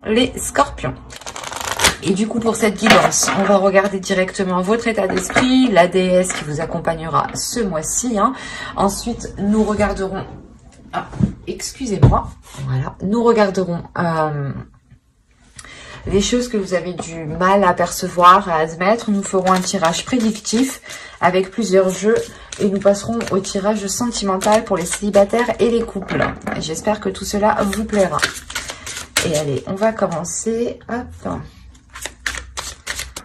les scorpions. Et du coup, pour cette guidance, on va regarder directement votre état d'esprit, la déesse qui vous accompagnera ce mois-ci. Ensuite, nous regarderons... Ah, excusez-moi. Voilà. Nous regarderons les choses que vous avez du mal à percevoir, à admettre. Nous ferons un tirage prédictif avec plusieurs jeux. Et nous passerons au tirage sentimental pour les célibataires et les couples. J'espère que tout cela vous plaira. Et allez, on va commencer. Hop.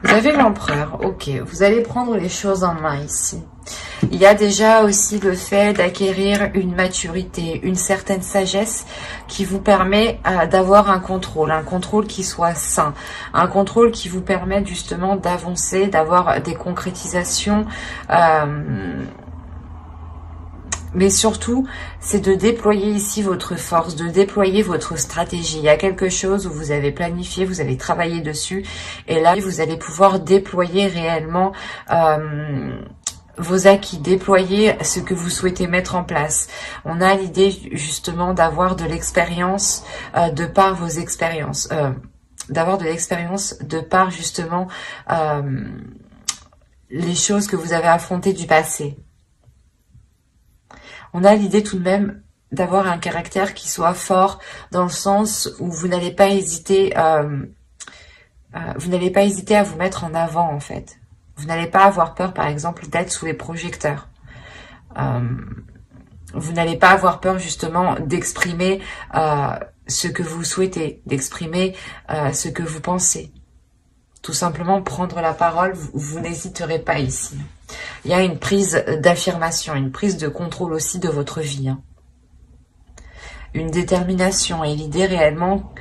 Vous avez l'empereur, ok. Vous allez prendre les choses en main ici. Il y a déjà aussi le fait d'acquérir une maturité, une certaine sagesse qui vous permet d'avoir un contrôle qui soit sain, un contrôle qui vous permet justement d'avancer, d'avoir des concrétisations, mais surtout, c'est de déployer ici votre force, de déployer votre stratégie. Il y a quelque chose où vous avez planifié, vous avez travaillé dessus. Et là, vous allez pouvoir déployer réellement vos acquis, déployer ce que vous souhaitez mettre en place. On a l'idée justement d'avoir de l'expérience de par vos expériences. D'avoir de l'expérience de par justement les choses que vous avez affrontées du passé. On a l'idée tout de même d'avoir un caractère qui soit fort dans le sens où vous n'allez pas hésiter, à vous mettre en avant en fait. Vous n'allez pas avoir peur par exemple d'être sous les projecteurs. Vous n'allez pas avoir peur justement d'exprimer ce que vous souhaitez, d'exprimer ce que vous pensez. Tout simplement prendre la parole, vous n'hésiterez pas ici. Il y a une prise d'affirmation, une prise de contrôle aussi de votre vie. Une détermination et l'idée réellement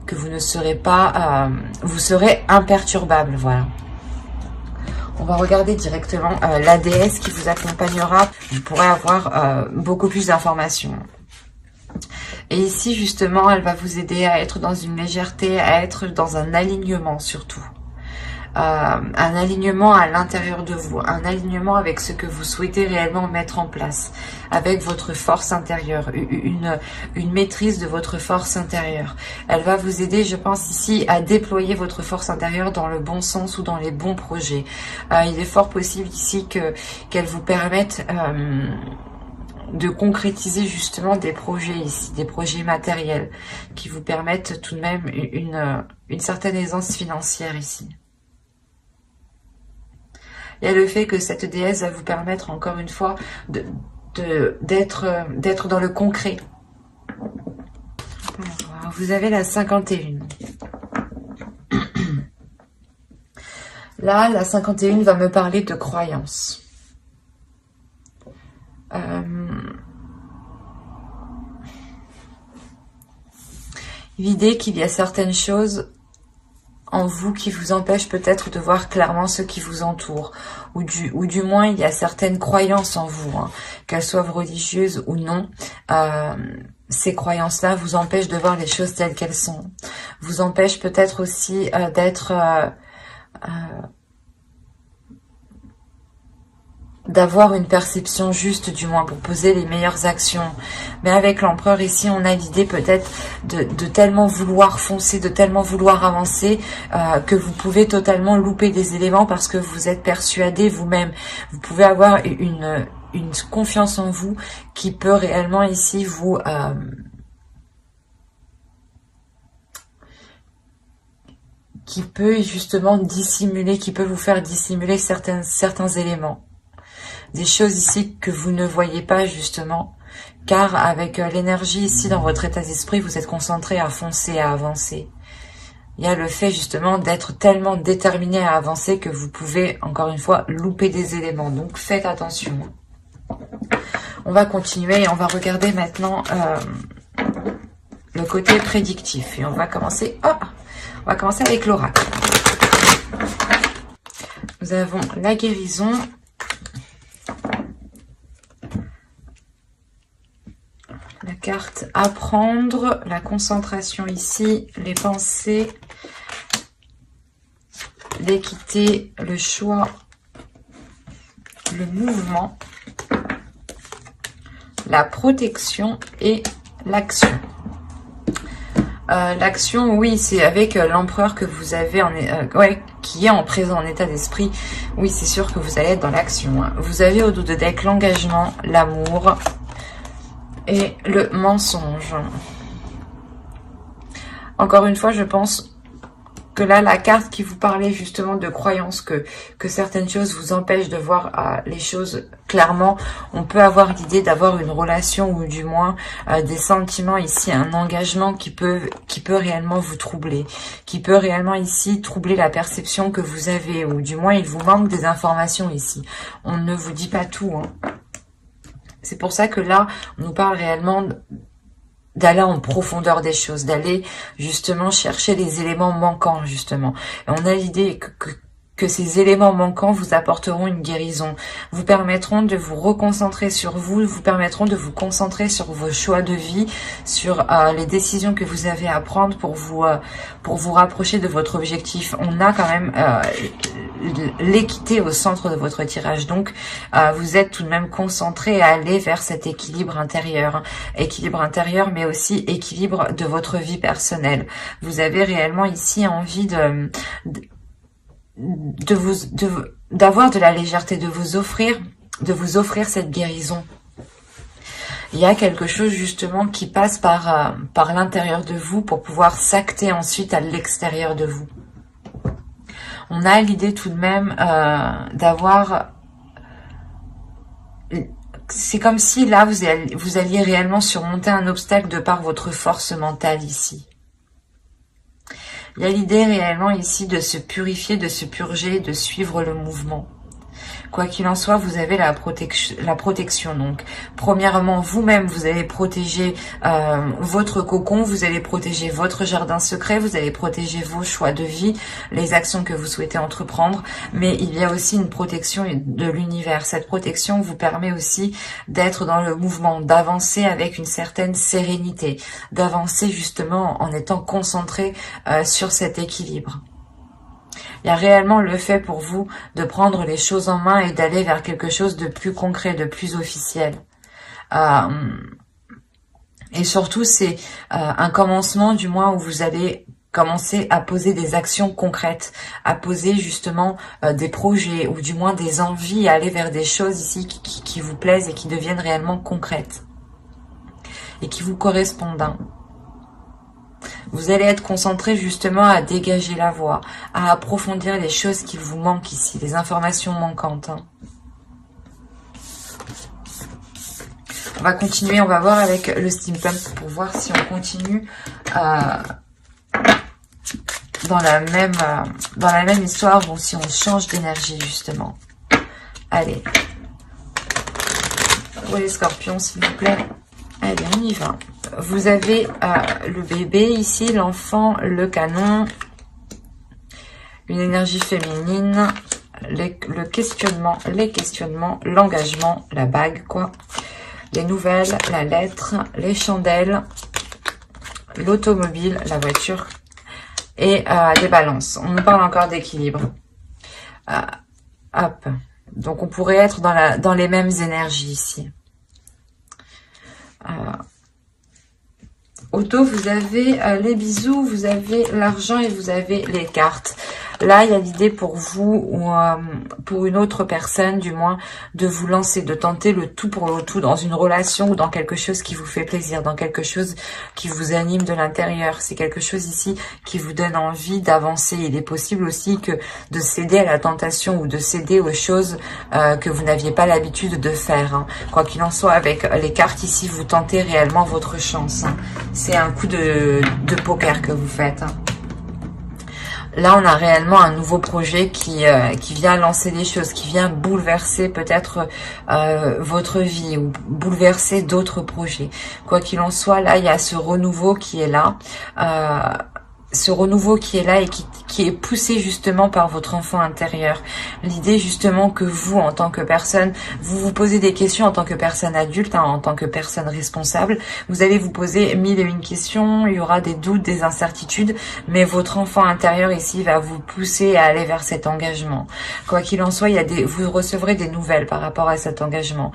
que vous ne serez pas... vous serez imperturbable, voilà. On va regarder directement la déesse qui vous accompagnera. Vous pourrez avoir beaucoup plus d'informations. Et ici, justement, elle va vous aider à être dans une légèreté, à être dans un alignement surtout. Un alignement à l'intérieur de vous, un alignement avec ce que vous souhaitez réellement mettre en place, avec votre force intérieure, une maîtrise de votre force intérieure. Elle va vous aider, je pense ici, à déployer votre force intérieure dans le bon sens ou dans les bons projets. Il est fort possible ici qu'elle vous permette de concrétiser justement des projets ici, des projets matériels qui vous permettent tout de même une certaine aisance financière ici. Il y a le fait que cette déesse va vous permettre encore une fois d'être dans le concret. Alors, vous avez la 51. Là, la 51 va me parler de croyance. L'idée qu'il y a certaines choses en vous qui vous empêche peut-être de voir clairement ce qui vous entoure. Ou du moins, il y a certaines croyances en vous, qu'elles soient religieuses ou non. Ces croyances-là vous empêchent de voir les choses telles qu'elles sont. Vous empêchent peut-être aussi d'avoir une perception juste, du moins, pour poser les meilleures actions. Mais avec l'empereur ici, on a l'idée peut-être de tellement vouloir foncer, de tellement vouloir avancer, que vous pouvez totalement louper des éléments parce que vous êtes persuadé vous-même. Vous pouvez avoir une confiance en vous qui peut réellement ici vous... qui peut justement dissimuler, qui peut vous faire dissimuler certains éléments. Des choses ici que vous ne voyez pas justement, car avec l'énergie ici dans votre état d'esprit, vous êtes concentré à foncer, à avancer. Il y a le fait justement d'être tellement déterminé à avancer que vous pouvez, encore une fois, louper des éléments. Donc faites attention. On va continuer et on va regarder maintenant le côté prédictif. Et on va commencer, on va commencer avec l'oracle. Nous avons la guérison. La carte apprendre, la concentration ici, les pensées, l'équité, le choix, le mouvement, la protection et l'action. L'action, oui, c'est avec l'empereur que vous avez, ouais, qui est en présent en état d'esprit. Oui, c'est sûr que vous allez être dans l'action. Hein. Vous avez au dos de deck l'engagement, l'amour et le mensonge. Encore une fois, je pense que là, la carte qui vous parlait justement de croyance, que certaines choses vous empêchent de voir les choses clairement, on peut avoir l'idée d'avoir une relation ou du moins des sentiments ici, un engagement qui peut réellement vous troubler, qui peut réellement ici troubler la perception que vous avez, ou du moins il vous manque des informations ici. On ne vous dit pas tout. Hein. C'est pour ça que là, on nous parle réellement d'aller en profondeur des choses, d'aller justement chercher les éléments manquants justement. Et on a l'idée que ces éléments manquants vous apporteront une guérison, vous permettront de vous reconcentrer sur vous, vous permettront de vous concentrer sur vos choix de vie, sur les décisions que vous avez à prendre pour vous rapprocher de votre objectif. On a quand même l'équité au centre de votre tirage, donc vous êtes tout de même concentré à aller vers cet équilibre intérieur, hein. Équilibre intérieur mais aussi équilibre de votre vie personnelle. Vous avez réellement ici envie d'avoir de la légèreté, de vous offrir cette guérison. Il y a quelque chose justement qui passe par l'intérieur de vous pour pouvoir s'acter ensuite à l'extérieur de vous. On a l'idée tout de même d'avoir... C'est comme si là vous alliez réellement surmonter un obstacle de par votre force mentale ici. Il y a l'idée réellement ici de se purifier, de se purger, de suivre le mouvement. Quoi qu'il en soit, vous avez la protection. Donc, premièrement, vous-même, vous allez protéger votre cocon, vous allez protéger votre jardin secret, vous allez protéger vos choix de vie, les actions que vous souhaitez entreprendre. Mais il y a aussi une protection de l'univers. Cette protection vous permet aussi d'être dans le mouvement, d'avancer avec une certaine sérénité, d'avancer justement en étant concentré sur cet équilibre. Il y a réellement le fait pour vous de prendre les choses en main et d'aller vers quelque chose de plus concret, de plus officiel. Et surtout, c'est un commencement du moins où vous allez commencer à poser des actions concrètes, à poser justement des projets ou du moins des envies, à aller vers des choses ici qui vous plaisent et qui deviennent réellement concrètes et qui vous correspondent. Hein. Vous allez être concentré justement à dégager la voie, à approfondir les choses qui vous manquent ici, les informations manquantes. Hein. On va continuer, on va voir avec le steampunk pour voir si on continue dans la même histoire ou si on change d'énergie justement. Allez. Pour les scorpions s'il vous plaît. Allez, on y va. Vous avez le bébé ici, l'enfant, le canon, une énergie féminine, le questionnement, les questionnements, l'engagement, la bague, quoi. Les nouvelles, la lettre, les chandelles, l'automobile, la voiture et les balances. On nous parle encore d'équilibre. Hop. Donc on pourrait être dans les mêmes énergies ici. Auto, vous avez les bisous, vous avez l'argent et vous avez les cartes. Là, il y a l'idée pour vous ou pour une autre personne, du moins, de vous lancer, de tenter le tout pour le tout dans une relation ou dans quelque chose qui vous fait plaisir, dans quelque chose qui vous anime de l'intérieur. C'est quelque chose ici qui vous donne envie d'avancer. Il est possible aussi que de céder à la tentation ou de céder aux choses que vous n'aviez pas l'habitude de faire. Hein. Quoi qu'il en soit, avec les cartes ici, vous tentez réellement votre chance. Hein. C'est un coup de poker que vous faites. Hein. Là, on a réellement un nouveau projet qui vient lancer des choses, qui vient bouleverser peut-être votre vie ou bouleverser d'autres projets. Quoi qu'il en soit, là, il y a ce renouveau qui est là. Ce renouveau qui est là et qui est poussé justement par votre enfant intérieur. L'idée justement que vous, en tant que personne, vous vous posez des questions en tant que personne adulte, hein, en tant que personne responsable. Vous allez vous poser 1001 questions, il y aura des doutes, des incertitudes, mais votre enfant intérieur ici va vous pousser à aller vers cet engagement. Quoi qu'il en soit, vous recevrez des nouvelles par rapport à cet engagement.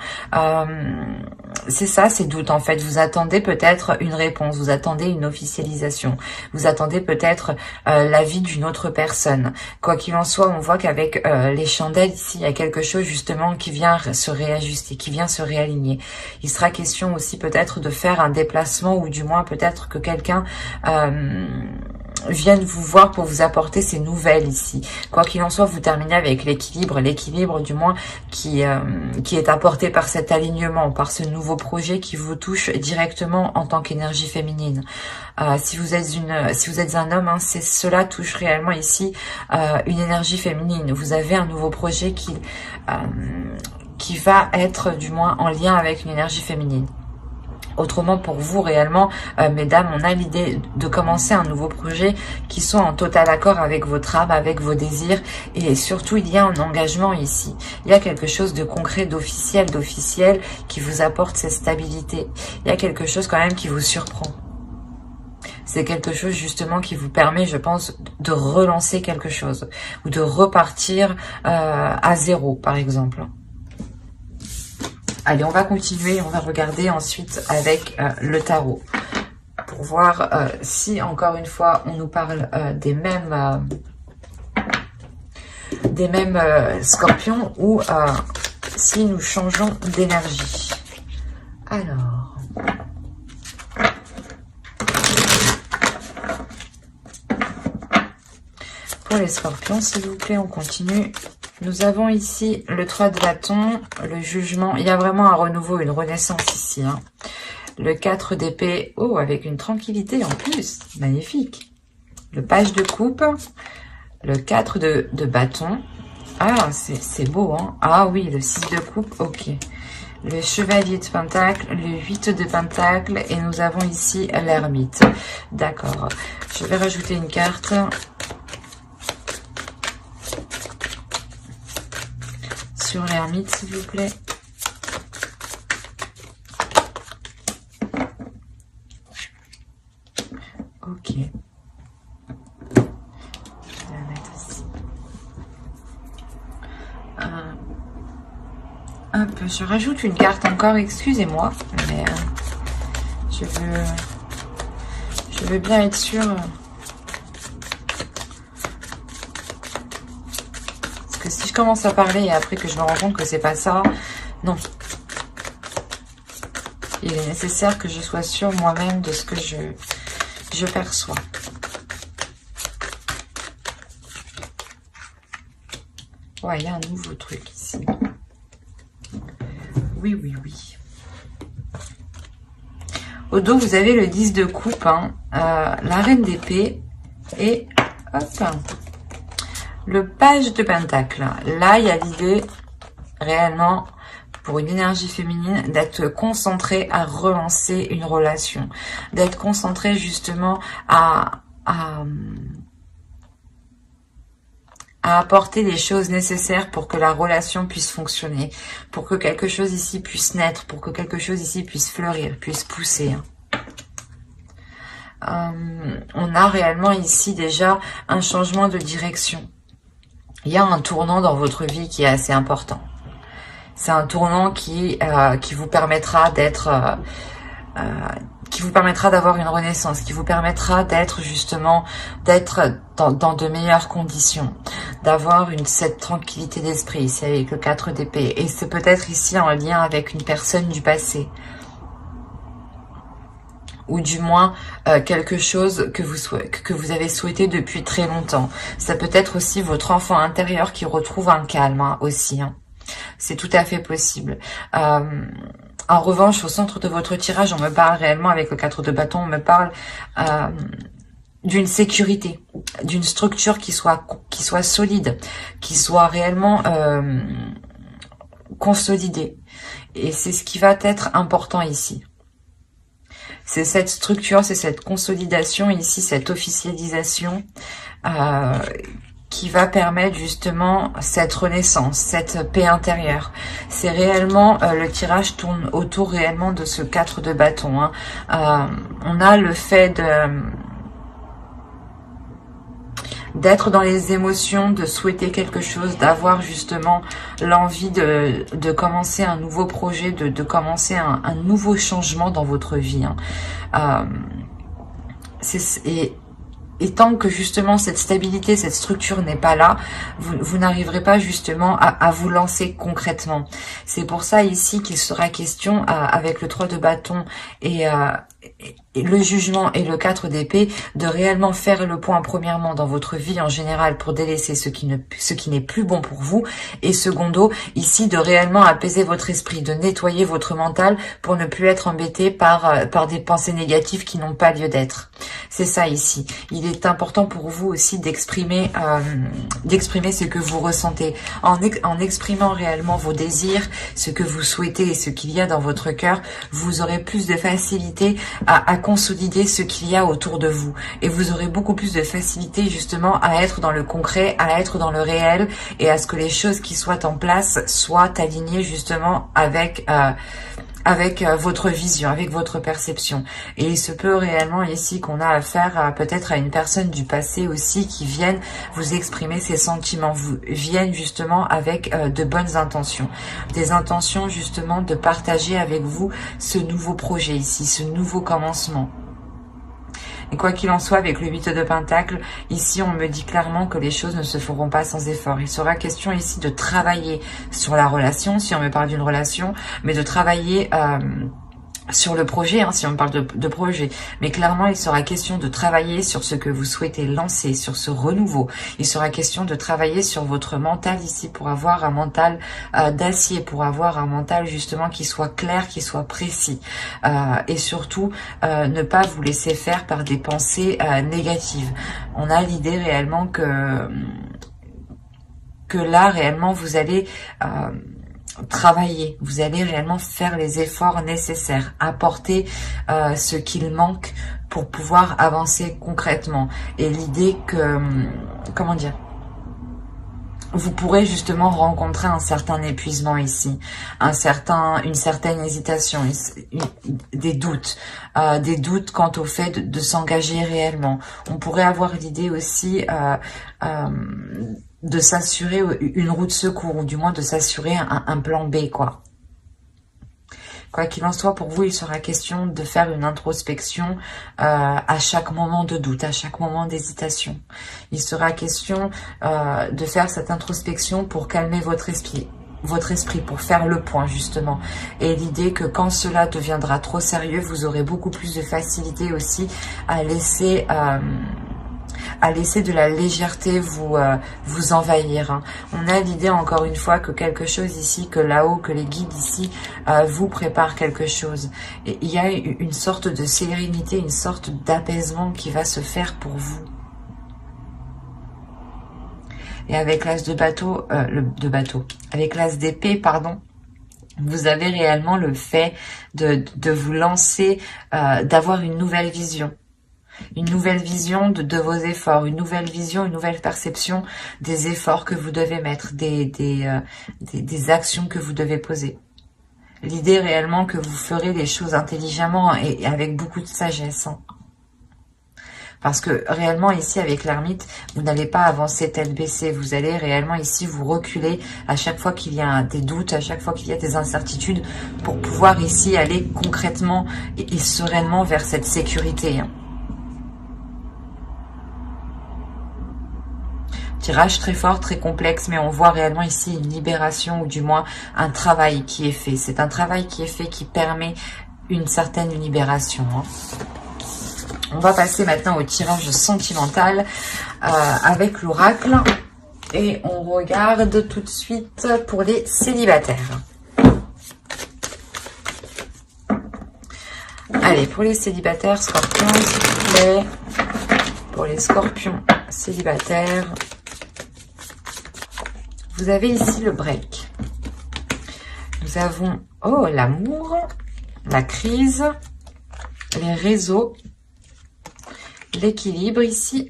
c'est ça, ces doutes en fait. Vous attendez peut-être une réponse, vous attendez une officialisation, vous attendez peut-être l'avis d'une autre personne. Quoi qu'il en soit, on voit qu'avec les chandelles ici, il y a quelque chose justement qui vient se réajuster, qui vient se réaligner. Il sera question aussi peut-être de faire un déplacement ou du moins peut-être que quelqu'un viennent vous voir pour vous apporter ces nouvelles ici. Quoi qu'il en soit, vous terminez avec l'équilibre du moins qui est apporté par cet alignement, par ce nouveau projet qui vous touche directement en tant qu'énergie féminine. Si vous êtes un homme, hein, cela touche réellement ici une énergie féminine. Vous avez un nouveau projet qui va être du moins en lien avec une énergie féminine. Autrement, pour vous, réellement, mesdames, on a l'idée de commencer un nouveau projet qui soit en total accord avec votre âme, avec vos désirs. Et surtout, il y a un engagement ici. Il y a quelque chose de concret, d'officiel qui vous apporte cette stabilité. Il y a quelque chose quand même qui vous surprend. C'est quelque chose justement qui vous permet, je pense, de relancer quelque chose. Ou de repartir à zéro, par exemple. Allez, on va continuer, on va regarder ensuite avec le tarot pour voir si, encore une fois, on nous parle des mêmes scorpions ou si nous changeons d'énergie. Alors, pour les scorpions, s'il vous plaît, on continue. Nous avons ici le 3 de bâton, le jugement. Il y a vraiment un renouveau, une renaissance ici. Hein. Le 4 d'épée, oh, avec une tranquillité en plus. Magnifique. Le page de coupe, le 4 de bâton. Ah, c'est beau, hein. Ah oui, le 6 de coupe, ok. Le chevalier de pentacle, le 8 de pentacle. Et nous avons ici l'ermite. D'accord. Je vais rajouter une carte. Sur l'ermite, s'il vous plaît. Ok. Je vais la mettre ici. Hop, je rajoute une carte encore, excusez-moi, mais je veux bien être sûre. Si je commence à parler et après que je me rends compte que c'est pas ça, non. Il est nécessaire que je sois sûre moi-même de ce que je perçois. Ouais, il y a un nouveau truc ici. Oui, oui, oui. Au dos, vous avez le 10 de coupe, hein, la reine d'épée et hop, le page de pentacle. Là, il y a l'idée réellement pour une énergie féminine d'être concentré à relancer une relation, d'être concentré justement à apporter les choses nécessaires pour que la relation puisse fonctionner, pour que quelque chose ici puisse naître, pour que quelque chose ici puisse fleurir, puisse pousser. On a réellement ici déjà un changement de direction. Il y a un tournant dans votre vie qui est assez important. C'est un tournant qui vous permettra d'être, qui vous permettra d'avoir une renaissance, qui vous permettra d'être justement, dans de meilleures conditions, d'avoir cette tranquillité d'esprit ici avec le 4 d'épée. Et c'est peut-être ici en lien avec une personne du passé. Ou du moins quelque chose que vous avez souhaité depuis très longtemps. Ça peut être aussi votre enfant intérieur qui retrouve un calme, hein, aussi. Hein. C'est tout à fait possible. En revanche, au centre de votre tirage, on me parle réellement, avec le 4 de bâton, on me parle d'une sécurité, d'une structure qui soit solide, qui soit réellement consolidée. Et c'est ce qui va être important ici. C'est cette structure, c'est cette consolidation ici, cette officialisation qui va permettre justement cette renaissance, cette paix intérieure. C'est réellement, le tirage tourne autour réellement de ce 4 de bâton. Hein. On a le fait de... d'être dans les émotions, de souhaiter quelque chose, d'avoir justement l'envie de commencer un nouveau projet, de commencer un nouveau changement dans votre vie. Hein. Et tant que justement cette stabilité, cette structure n'est pas là, vous n'arriverez pas justement à vous lancer concrètement. C'est pour ça ici qu'il sera question avec le 3 de bâton et le jugement et le 4 d'épée, de réellement faire le point premièrement dans votre vie en général pour délaisser ce qui n'est plus bon pour vous, et secondo, ici de réellement apaiser votre esprit, de nettoyer votre mental pour ne plus être embêté par des pensées négatives qui n'ont pas lieu d'être. C'est ça ici. Il est important pour vous aussi d'exprimer ce que vous ressentez, en exprimant réellement vos désirs, ce que vous souhaitez et ce qu'il y a dans votre cœur. Vous aurez plus de facilité à consolider ce qu'il y a autour de vous, et vous aurez beaucoup plus de facilité justement à être dans le concret, à être dans le réel, et à ce que les choses qui soient en place soient alignées justement avec votre vision, avec votre perception. Et il se peut réellement ici qu'on a affaire peut-être à une personne du passé aussi qui vienne vous exprimer ses sentiments, viennent justement avec de bonnes intentions. Des intentions justement de partager avec vous ce nouveau projet ici, ce nouveau commencement. Et quoi qu'il en soit, avec le 8 de Pentacle, ici on me dit clairement que les choses ne se feront pas sans effort. Il sera question ici de travailler sur la relation, si on me parle d'une relation, mais de travailler sur le projet, hein, si on parle de projet. Mais clairement, il sera question de travailler sur ce que vous souhaitez lancer, sur ce renouveau. Il sera question de travailler sur votre mental ici pour avoir un mental d'acier, pour avoir un mental justement qui soit clair, qui soit précis. Et surtout, ne pas vous laisser faire par des pensées négatives. On a l'idée réellement que là, réellement, vous allez travailler, vous allez réellement faire les efforts nécessaires, apporter ce qu'il manque pour pouvoir avancer concrètement. Et l'idée que, comment dire, vous pourrez justement rencontrer un certain épuisement ici, une certaine hésitation, des doutes quant au fait de s'engager réellement. On pourrait avoir l'idée aussi de s'assurer une route de secours, ou du moins de s'assurer un plan B, quoi. Quoi qu'il en soit, pour vous, il sera question de faire une introspection à chaque moment de doute, à chaque moment d'hésitation. Il sera question de faire cette introspection pour calmer votre esprit, pour faire le point justement. Et l'idée que quand cela deviendra trop sérieux, vous aurez beaucoup plus de facilité aussi à laisser de la légèreté vous envahir. Hein. On a l'idée encore une fois que quelque chose ici, que là-haut, que les guides ici vous préparent quelque chose. Et il y a une sorte de sérénité, une sorte d'apaisement qui va se faire pour vous. Et avec l'as de bateau, avec l'as d'épée, pardon, vous avez réellement le fait de vous lancer, d'avoir une nouvelle vision. Une nouvelle vision de vos efforts, une nouvelle vision, une nouvelle perception des efforts que vous devez mettre, des actions que vous devez poser. L'idée réellement que vous ferez les choses intelligemment et avec beaucoup de sagesse. Hein. Parce que réellement ici avec l'ermite, vous n'allez pas avancer tête baissée, vous allez réellement ici vous reculer à chaque fois qu'il y a des doutes, à chaque fois qu'il y a des incertitudes, pour pouvoir ici aller concrètement et sereinement vers cette sécurité. Hein. Tirage très fort, très complexe, mais on voit réellement ici une libération, ou du moins un travail qui est fait. C'est un travail qui est fait qui permet une certaine libération. Hein. On va passer maintenant au tirage sentimental avec l'oracle. Et on regarde tout de suite pour les célibataires. Allez, pour les célibataires, scorpions, s'il vous plaît. Pour les scorpions célibataires, vous avez ici le break. Nous avons, l'amour, la crise, les réseaux, l'équilibre ici.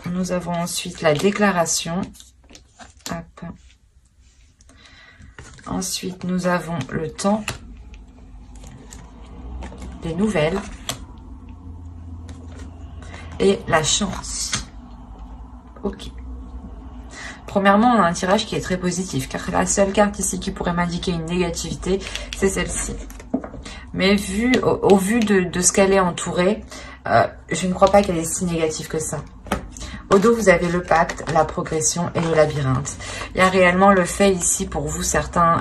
Nous avons ensuite la déclaration. Hop. Ensuite, nous avons le temps, les nouvelles et la chance. Ok. Premièrement, on a un tirage qui est très positif, car la seule carte ici qui pourrait m'indiquer une négativité, c'est celle-ci. Mais au vu de ce qu'elle est entourée, je ne crois pas qu'elle est si négative que ça. Au dos, vous avez le pacte, la progression et le labyrinthe. Il y a réellement le fait ici pour vous, certains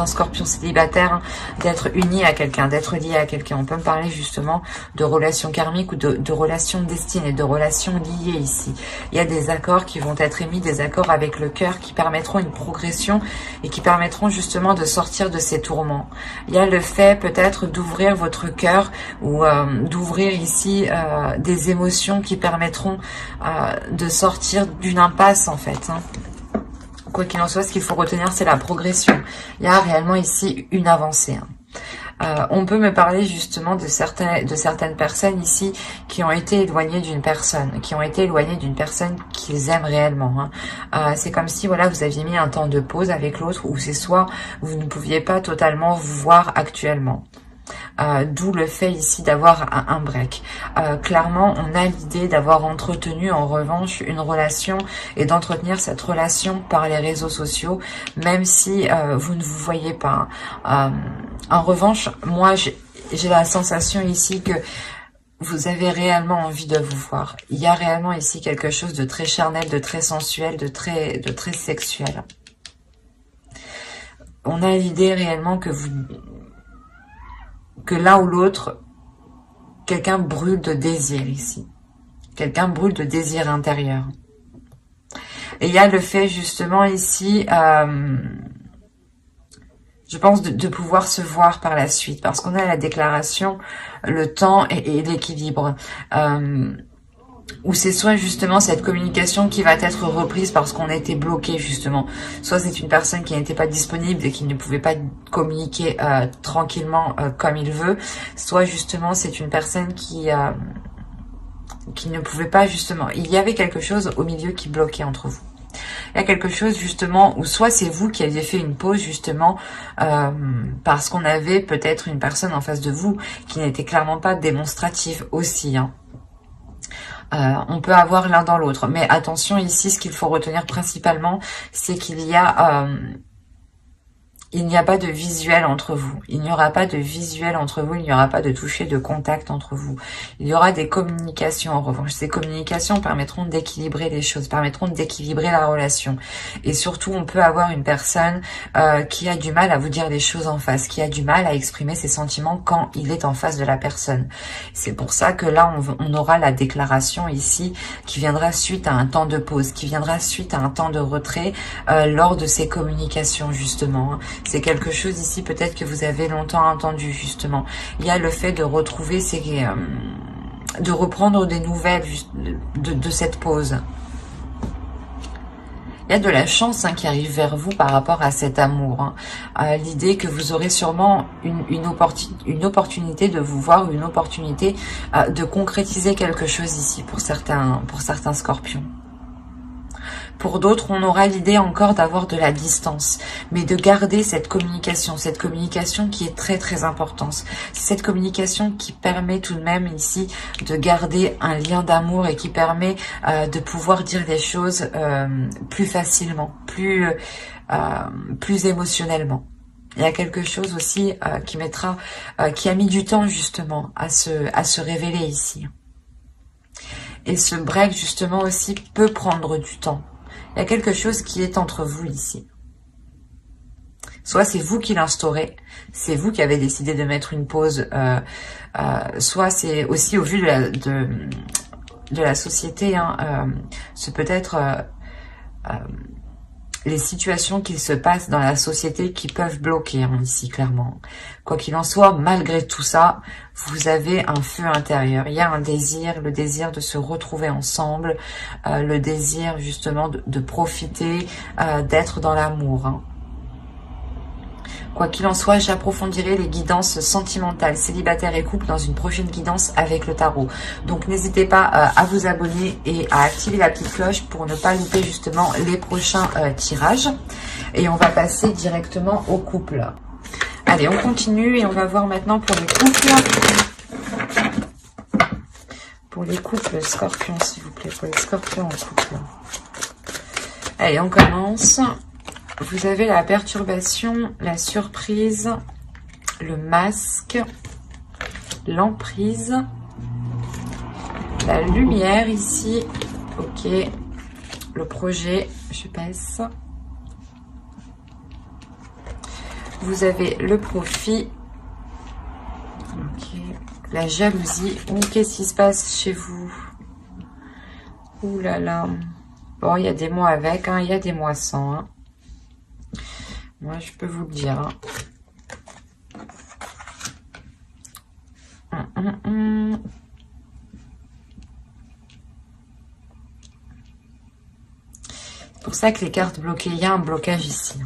scorpions célibataires, hein, d'être unis à quelqu'un, d'être liés à quelqu'un. On peut me parler justement de relations karmiques ou de relations destinées, de relations liées ici. Il y a des accords qui vont être émis, des accords avec le cœur qui permettront une progression et qui permettront justement de sortir de ces tourments. Il y a le fait peut-être d'ouvrir votre cœur ou d'ouvrir ici des émotions qui permettront de sortir d'une impasse en fait. Hein. Quoi qu'il en soit, ce qu'il faut retenir, c'est la progression. Il y a réellement ici une avancée. Hein. On peut me parler justement de certaines personnes ici qui ont été éloignées d'une personne, qu'ils aiment réellement. Hein. C'est comme si voilà, vous aviez mis un temps de pause avec l'autre, ou c'est soit vous ne pouviez pas totalement vous voir actuellement. D'où le fait ici d'avoir un break. Clairement, on a l'idée d'avoir entretenu en revanche une relation et d'entretenir cette relation par les réseaux sociaux, même si vous ne vous voyez pas. En revanche, moi, j'ai la sensation ici que vous avez réellement envie de vous voir. Il y a réellement ici quelque chose de très charnel, de très sensuel, de très sexuel. On a l'idée réellement que l'un ou l'autre, quelqu'un brûle de désir ici. Quelqu'un brûle de désir intérieur. Et il y a le fait justement ici, je pense, de pouvoir se voir par la suite. Parce qu'on a la déclaration, le temps et l'équilibre. Ou c'est soit justement cette communication qui va être reprise parce qu'on a été bloqué justement. Soit c'est une personne qui n'était pas disponible et qui ne pouvait pas communiquer tranquillement comme il veut. Soit justement c'est une personne qui ne pouvait pas justement. Il y avait quelque chose au milieu qui bloquait entre vous. Il y a quelque chose justement où soit c'est vous qui aviez fait une pause justement parce qu'on avait peut-être une personne en face de vous qui n'était clairement pas démonstrative aussi. Hein. On peut avoir l'un dans l'autre. Mais attention ici, ce qu'il faut retenir principalement, c'est qu'il y a... il n'y a pas de visuel entre vous. Il n'y aura pas de visuel entre vous. Il n'y aura pas de toucher, de contact entre vous. Il y aura des communications en revanche. Ces communications permettront d'équilibrer les choses, permettront d'équilibrer la relation. Et surtout, on peut avoir une personne qui a du mal à vous dire les choses en face, qui a du mal à exprimer ses sentiments quand il est en face de la personne. C'est pour ça que là, on aura la déclaration ici qui viendra suite à un temps de pause, qui viendra suite à un temps de retrait lors de ces communications justement. C'est quelque chose ici peut-être que vous avez longtemps entendu justement. Il y a le fait de retrouver de reprendre des nouvelles de cette pause. Il y a de la chance qui arrive vers vous par rapport à cet amour. L'idée que vous aurez sûrement une opportunité de vous voir, une opportunité de concrétiser quelque chose ici pour certains scorpions. Pour d'autres, on aura l'idée encore d'avoir de la distance, mais de garder cette communication qui est très très importante. C'est cette communication qui permet tout de même ici de garder un lien d'amour et qui permet de pouvoir dire les choses plus facilement, plus émotionnellement. Il y a quelque chose aussi qui a mis du temps justement à se révéler ici. Et ce break justement aussi peut prendre du temps. Il y a quelque chose qui est entre vous ici. Soit c'est vous qui l'instaurez, c'est vous qui avez décidé de mettre une pause, soit c'est aussi au vu de la société, c'est peut-être les situations qui se passent dans la société qui peuvent bloquer ici clairement. Quoi qu'il en soit, malgré tout ça, vous avez un feu intérieur. Il y a un désir, le désir de se retrouver ensemble, le désir justement de profiter, d'être dans l'amour. Quoi qu'il en soit, j'approfondirai les guidances sentimentales, célibataires et couples dans une prochaine guidance avec le tarot. Donc n'hésitez pas à vous abonner et à activer la petite cloche pour ne pas louper justement les prochains tirages. Et on va passer directement au couple. Allez, on continue et on va voir maintenant pour les couples. Pour les couples scorpions, s'il vous plaît, pour les scorpions en couple. Allez, on commence. Vous avez la perturbation, la surprise, le masque, l'emprise, la lumière ici. Ok, le projet, je passe. Vous avez le profit. Ok, la jalousie. Ou qu'est-ce qui se passe chez vous? Ouh là là. Bon, il y a des mois avec, hein, il y a des mois sans. Hein. Moi, je peux vous le dire. Hein. C'est pour ça que les cartes bloquées, il y a un blocage ici.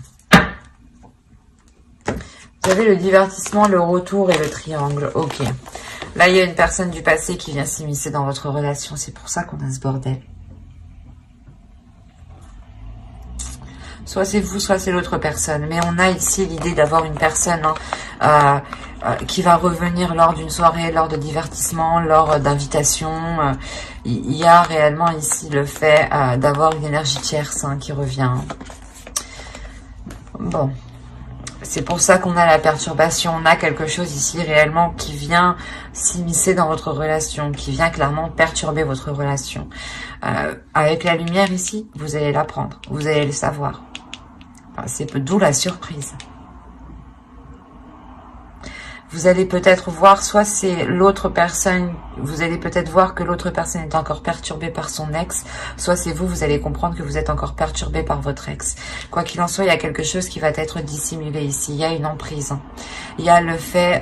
Vous avez le divertissement, le retour et le triangle. Ok. Là, il y a une personne du passé qui vient s'immiscer dans votre relation. C'est pour ça qu'on a ce bordel. Soit c'est vous, soit c'est l'autre personne. Mais on a ici l'idée d'avoir une personne qui va revenir lors d'une soirée, lors de divertissement, lors d'invitation. Il y a réellement ici le fait d'avoir une énergie tierce qui revient. Bon. C'est pour ça qu'on a la perturbation. On a quelque chose ici réellement qui vient s'immiscer dans votre relation, qui vient clairement perturber votre relation. Avec la lumière ici, vous allez l'apprendre, vous allez le savoir. Enfin, c'est d'où la surprise. Vous allez peut-être voir, soit c'est l'autre personne, vous allez peut-être voir que l'autre personne est encore perturbée par son ex, soit c'est vous, vous allez comprendre que vous êtes encore perturbé par votre ex. Quoi qu'il en soit, il y a quelque chose qui va être dissimulé ici, il y a une emprise. Il y a le fait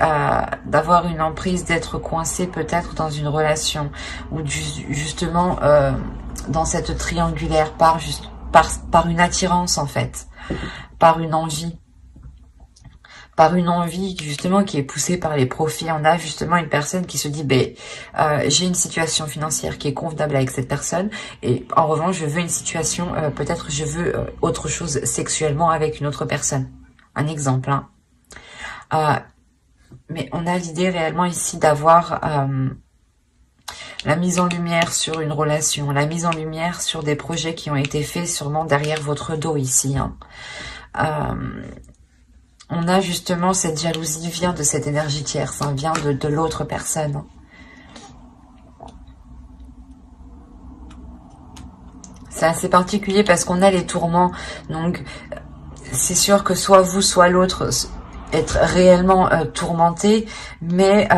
d'avoir une emprise, d'être coincé peut-être dans une relation, ou justement dans cette triangulaire, par une attirance en fait, par une envie. Par une envie justement qui est poussée par les profits. On a justement une personne qui se dit j'ai une situation financière qui est convenable avec cette personne et en revanche je veux une situation, peut-être je veux autre chose sexuellement avec une autre personne. Un exemple. Mais on a l'idée réellement ici d'avoir la mise en lumière sur une relation, la mise en lumière sur des projets qui ont été faits sûrement derrière votre dos ici. On a justement cette jalousie vient de cette énergie tierce, vient de l'autre personne. C'est assez particulier parce qu'on a les tourments. Donc, c'est sûr que soit vous, soit l'autre être réellement tourmenté. Mais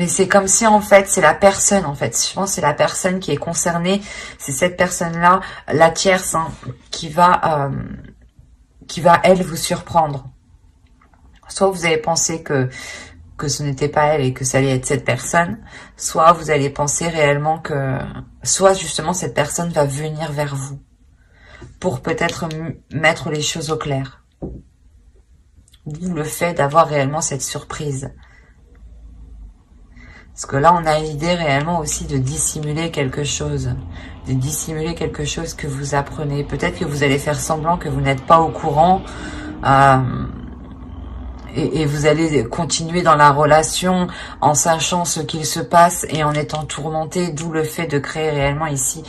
c'est comme si, en fait, c'est la personne, en fait. Je pense que c'est la personne qui est concernée. C'est cette personne-là, la tierce, qui va, elle, vous surprendre. Soit vous allez penser que ce n'était pas elle et que ça allait être cette personne, soit vous allez penser réellement que... Soit, justement, cette personne va venir vers vous pour peut-être mettre les choses au clair. D'où le fait d'avoir réellement cette surprise. Parce que là, on a l'idée réellement aussi de dissimuler quelque chose. De dissimuler quelque chose que vous apprenez. Peut-être que vous allez faire semblant que vous n'êtes pas au courant. Et vous allez continuer dans la relation en sachant ce qu'il se passe et en étant tourmenté. D'où le fait de créer réellement ici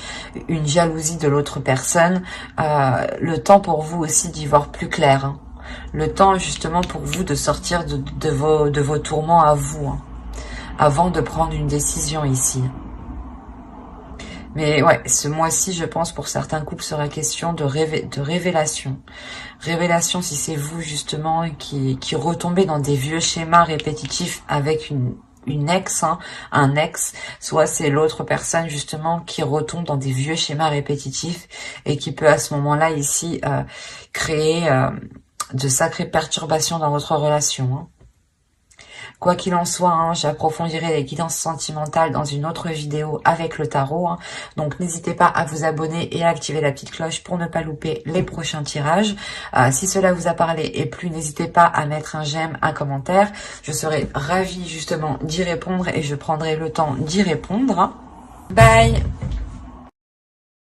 une jalousie de l'autre personne. Le temps pour vous aussi d'y voir plus clair. Le temps justement pour vous de sortir de vos tourments à vous. Avant de prendre une décision ici. Mais ouais, ce mois-ci, je pense, pour certains couples, sera question de révélation. Révélation si c'est vous, justement, qui retombez dans des vieux schémas répétitifs avec une ex, un ex, soit c'est l'autre personne, justement, qui retombe dans des vieux schémas répétitifs et qui peut, à ce moment-là, ici, créer de sacrées perturbations dans votre relation, Quoi qu'il en soit, j'approfondirai les guidances sentimentales dans une autre vidéo avec le tarot. Donc n'hésitez pas à vous abonner et à activer la petite cloche pour ne pas louper les prochains tirages. Si cela vous a parlé et plu, n'hésitez pas à mettre un j'aime, un commentaire. Je serai ravie justement d'y répondre et je prendrai le temps d'y répondre. Bye!